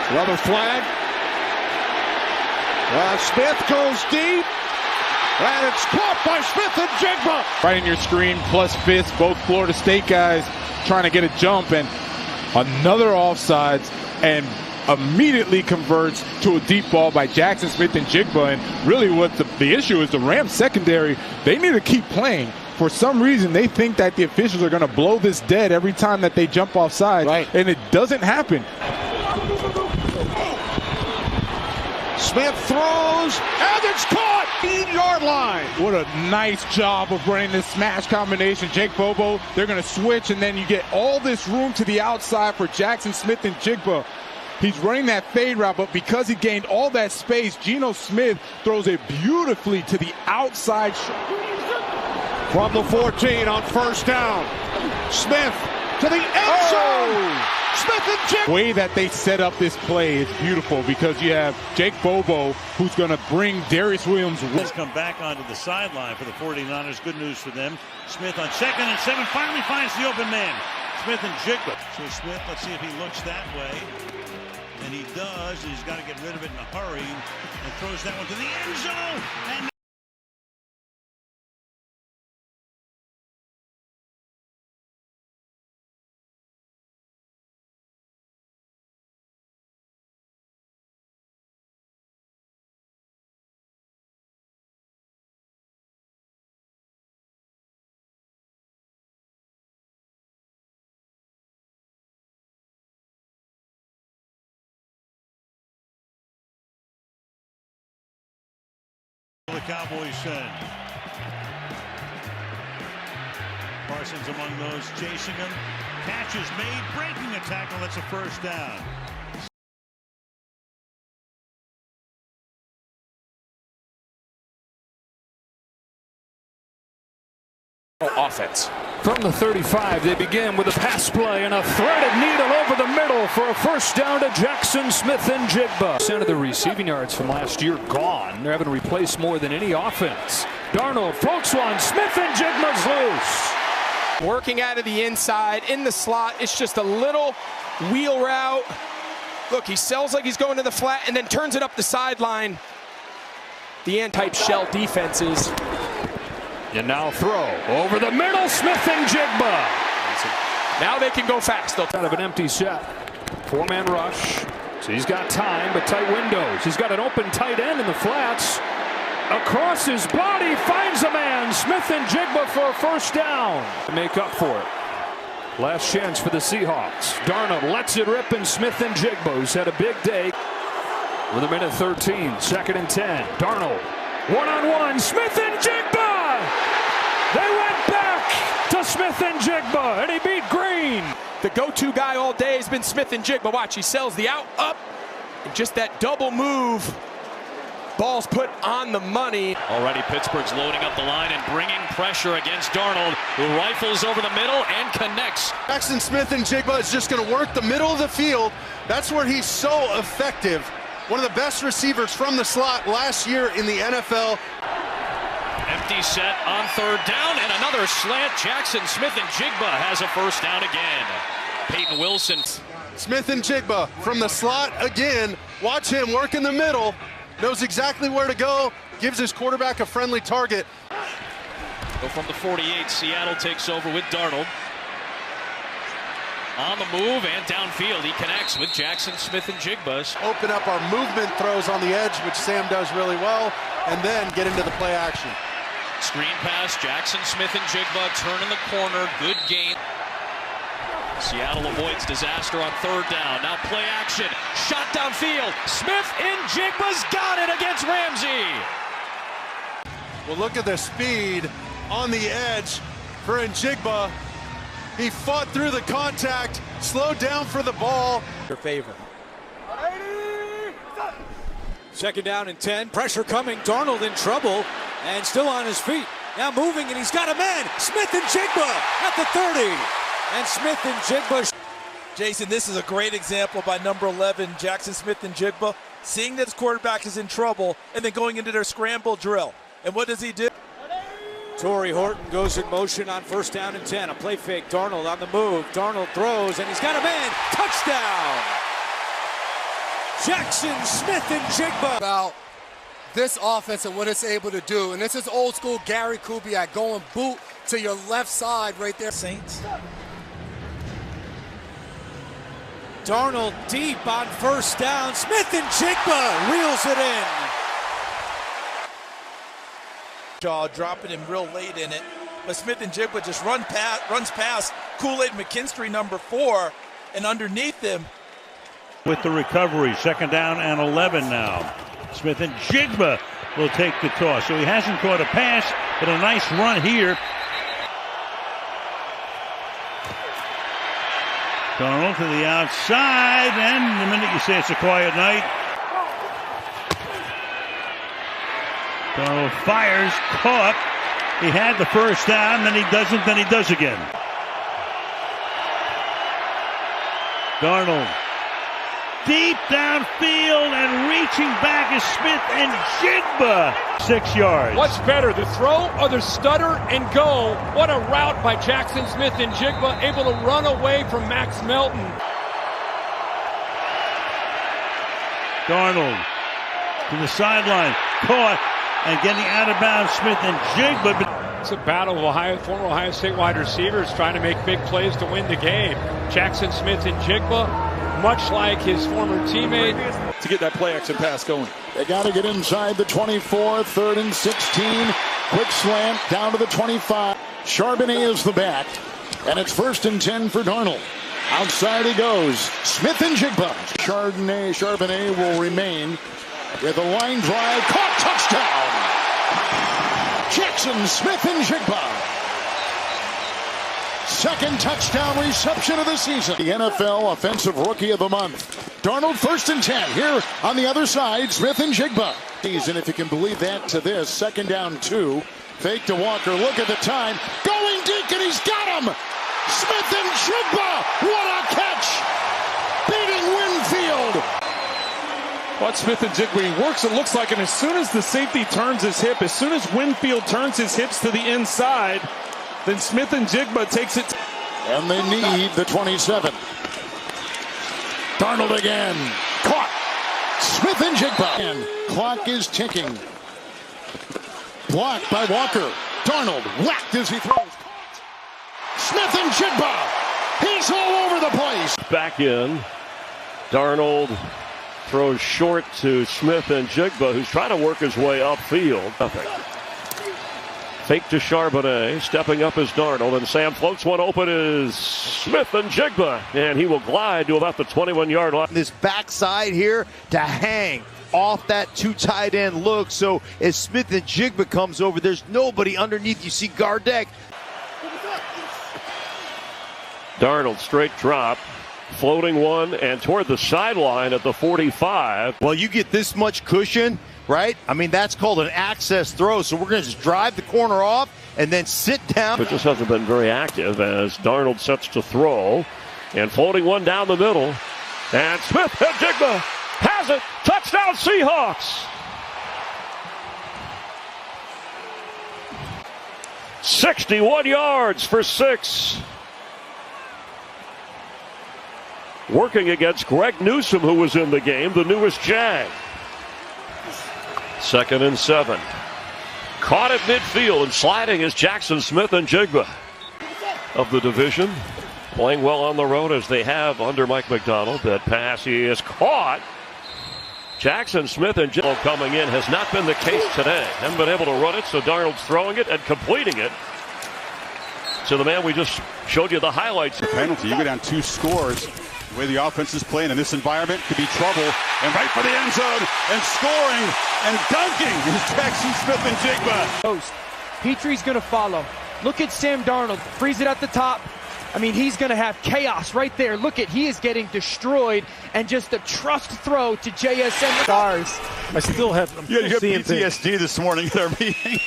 Another flag. Smith goes deep. And it's caught by Smith-Njigba. Right in your screen, plus Fitz, both Florida State guys trying to get a jump, and another offsides, and immediately converts to a deep ball by Jackson Smith-Njigba. And really what the issue is, the Rams secondary, they need to keep playing. For some reason, they think that the officials are going to blow this dead every time that they jump offside, right, and it doesn't happen. Smith throws, and it's caught! 8-yard line. What a nice job of running this smash combination. Jake Bobo, they're going to switch, and then you get all this room to the outside for Jackson Smith-Njigba. He's running that fade route, but because he gained all that space, Geno Smith throws it beautifully to the outside. From the 14 on first down. Smith to the end zone. Smith-Njigba. The way that they set up this play is beautiful because you have Jake Bobo, who's going to bring Darius Williams. Let's come back onto the sideline for the 49ers. Good news for them. Smith on 2nd and 7 finally finds the open man. Smith-Njigba. So Smith, let's see if he looks that way. And he does. He's got to get rid of it in a hurry. And throws that one to the end zone. And the Cowboys send. Parsons among those chasing him. Catch is made, breaking a tackle. That's a first down. Offense. From the 35, they begin with a pass play and a threaded needle over the middle for a first down to Jackson Smith-Njigba. Percent of the receiving yards from last year gone. They're having to replace more than any offense. Darnold floats one. Smith-Njigba's loose. Working out of the inside, in the slot. It's just a little wheel route. Look, he sells like he's going to the flat and then turns it up the sideline. The end-type shell defenses. And now throw over the middle, Smith-Njigba. Now they can go fast. They'll out of an empty set. 4-man rush. So he's got time, but tight windows. He's got an open tight end in the flats. Across his body, finds a man. Smith-Njigba for a first down. To make up for it. Last chance for the Seahawks. Darnold lets it rip, and Smith-Njigba, who's had a big day. With a minute 13, 2nd and 10. Darnold, one-on-one, Smith-Njigba! They went back to Smith-Njigba, and he beat Green. The go-to guy all day has been Smith-Njigba. Watch, he sells the out, up, and just that double move. Ball's put on the money. Already Pittsburgh's loading up the line and bringing pressure against Darnold, who rifles over the middle and connects. Jackson Smith-Njigba is just going to work the middle of the field. That's where he's so effective. One of the best receivers from the slot last year in the NFL. Empty set on 3rd down and another slant. Jackson Smith-Njigba has a first down again. Peyton Wilson. Smith-Njigba from the slot again. Watch him work in the middle. Knows exactly where to go. Gives his quarterback a friendly target. Go from the 48. Seattle takes over with Darnold. On the move and downfield, he connects with Jackson Smith-Njigba. Open up our movement throws on the edge, which Sam does really well, and then get into the play action. Screen pass, Jackson Smith-Njigba, turn in the corner, good gain. Seattle avoids disaster on 3rd down. Now play action, shot downfield. Smith-Njigba's got it against Ramsey. Well, look at the speed on the edge for Njigba. He fought through the contact, slowed down for the ball. Your favor. 2nd down and 10. Pressure coming. Darnold in trouble and still on his feet. Now moving, and he's got a man. Smith-Njigba at the 30. And Smith-Njigba. Jason, this is a great example by number 11, Jackson Smith-Njigba, seeing that his quarterback is in trouble and then going into their scramble drill. And what does he do? Torrey Horton goes in motion on 1st down and 10. A play fake. Darnold on the move. Darnold throws, and he's got a man. Touchdown! Jackson Smith-Njigba. About this offense and what it's able to do. And this is old school Gary Kubiak going boot to your left side right there. Saints. Darnold deep on first down. Smith-Njigba reels it in. Shaw dropping him real late in it. But Smith-Njigba just runs past Kool-Aid McKinstry, number 4, and underneath him. With the recovery, 2nd down and 11 now. Smith-Njigba will take the toss. So he hasn't caught a pass, but a nice run here. Darnold to the outside, and the minute you say it's a quiet night, Darnold fires, caught. He had the first down, then he doesn't, then he does again. Darnold deep downfield and reaching back is Smith-Njigba. 6 yards. What's better, the throw or the stutter and go? What a route by Jackson Smith-Njigba, able to run away from Max Melton. Darnold to the sideline, caught and getting out of bounds. Smith-Njigba. It's a battle of former Ohio State wide receivers trying to make big plays to win the game. Jackson Smith-Njigba, much like his former teammate, to get that play action pass going. They got to get inside the 24, 3rd and 16. Quick slant down to the 25. Charbonnet is the back, and it's 1st and 10 for Darnold. Outside he goes. Smith-Njigba. Charbonnet will remain with a line drive. Caught, touchdown. Jackson Smith-Njigba. 2nd touchdown reception of the season. The NFL Offensive Rookie of the Month. Darnold 1st and 10 here on the other side. Smith-Njigba. And if you can believe that to this, 2nd down 2. Fake to Walker. Look at the time. Going deep, and he's got him. Smith-Njigba. What a catch. Beating Winfield. Watch Smith-Njigba. He works, it looks like, and as soon as the safety turns his hip, as soon as Winfield turns his hips to the inside, then Smith-Njigba takes it. And they need the 27. Darnold again. Caught. Smith-Njigba. And clock is ticking. Blocked by Walker. Darnold whacked as he throws. Smith-Njigba. He's all over the place. Back in. Darnold throws short to Smith-Njigba, who's trying to work his way upfield. Nothing. Fake to Charbonnet, stepping up is Darnold, and Sam floats one open is Smith-Njigba, and he will glide to about the 21-yard line. This backside here to hang off that 2 tight end look, so as Smith-Njigba comes over, there's nobody underneath. You see Gardeck. Darnold straight drop, floating one, and toward the sideline at the 45. Well, you get this much cushion, right? I mean, that's called an access throw. So we're going to just drive the corner off and then sit down. But just hasn't been very active as Darnold sets to throw. And floating one down the middle. And Smith-Njigba has it. Touchdown Seahawks. 61 yards for 6. Working against Greg Newsome, who was in the game, the newest Jag. 2nd and 7. Caught at midfield and sliding is Jackson Smith-Njigba of the division. Playing well on the road as they have under Mike McDonald. That pass he is caught. Jackson Smith-Njigba coming in has not been the case today. Haven't been able to run it, so Darnold's throwing it and completing it. So the man we just showed you the highlights. The penalty, you go down 2 scores. The way the offense is playing in this environment could be trouble. And right for the end zone and scoring and dunking is Jackson Smith-Njigba. Post. Petrie's going to follow. Look at Sam Darnold. Freeze it at the top. I mean, he's going to have chaos right there. Look at, he is getting destroyed. And just a trust throw to JSN. Stars. I still have you have PTSD this morning at our meeting.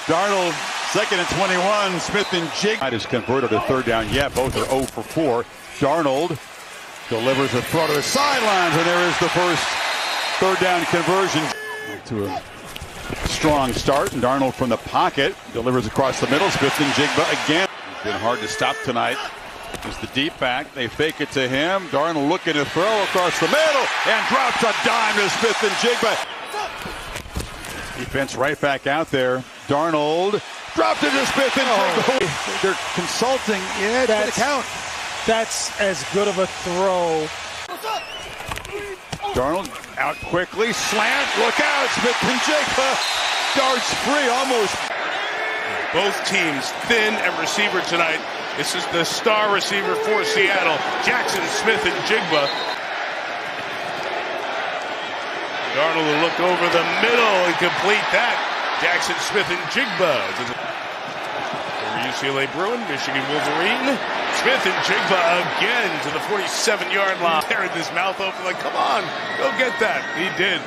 Darnold, 2nd and 21. Smith-Njigba is converted to 3rd down. Yeah, both are 0 for 4. Darnold delivers a throw to the sidelines, and there is the first 3rd down conversion. To a strong start, and Darnold from the pocket delivers across the middle. Smith-Njigba again. It's been hard to stop tonight. It's the deep back. They fake it to him. Darnold looking to throw across the middle and drops a dime to Smith-Njigba. Defense right back out there. Darnold dropped it to Smith-Njigba. They're consulting. Yeah, it's going to count. That's as good of a throw. Darnold out quickly. Slant. Look out. Smith-Njigba darts free almost. Both teams thin at receiver tonight. This is the star receiver for Seattle, Jackson Smith-Njigba. Darnold will look over the middle and complete that. Jackson Smith-Njigba. For UCLA Bruin, Michigan Wolverine. Smith-Njigba again to the 47-yard line. Tearing his mouth open like, come on, go get that. He did.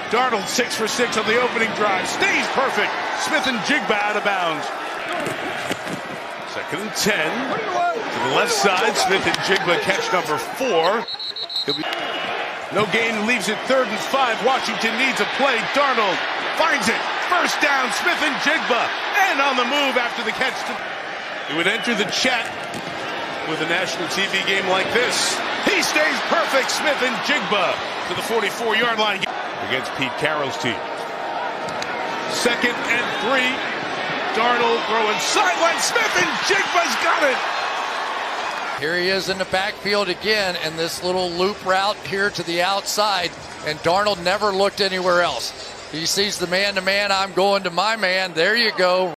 Darnold 6 for 6 on the opening drive. Stays perfect. Smith-Njigba out of bounds. 2nd and 10. To the left side, Smith-Njigba catch number 4. No gain, leaves it 3rd and 5. Washington needs a play. Darnold finds it. First down, Smith-Njigba. And on the move after the catch. He would enter the chat with a national TV game like this. He stays perfect. Smith-Njigba to the 44-yard line against Pete Carroll's team. 2nd and 3. Darnold throwing sideline. Smith-Njigba's got it. Here he is in the backfield again, and this little loop route here to the outside, and Darnold never looked anywhere else. He sees the man-to-man, I'm going to my man. There you go.